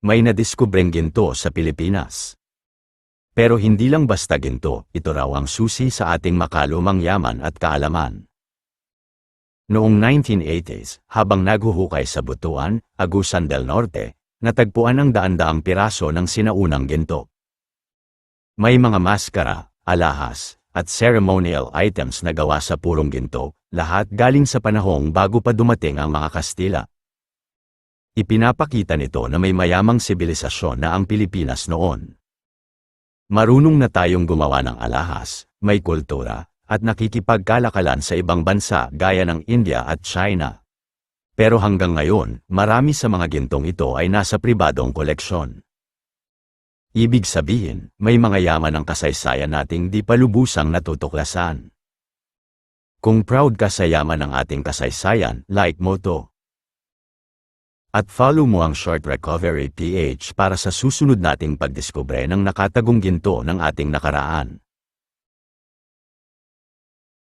May nadiskubreng ginto sa Pilipinas. Pero hindi lang basta ginto, ito raw ang susi sa ating makalumang yaman at kaalaman. Noong 1980s, habang naghuhukay sa Butuan, Agusan del Norte, natagpuan ang daan-daang piraso ng sinaunang ginto. May mga maskara, alahas, at ceremonial items na gawa sa purong ginto, lahat galing sa panahong bago pa dumating ang mga Kastila. Ipinapakita nito na may mayamang sibilisasyon na ang Pilipinas noon. Marunong na tayong gumawa ng alahas, may kultura, at nakikipagkalakalan sa ibang bansa gaya ng India at China. Pero hanggang ngayon, marami sa mga gintong ito ay nasa pribadong koleksyon. Ibig sabihin, may mga yaman ng kasaysayan nating di pa lubusang natutuklasan. Kung proud ka sa yaman ng ating kasaysayan, like mo to. At follow mo ang Short Recovery PH para sa susunod nating pagdiskubre ng nakatagong ginto ng ating nakaraan.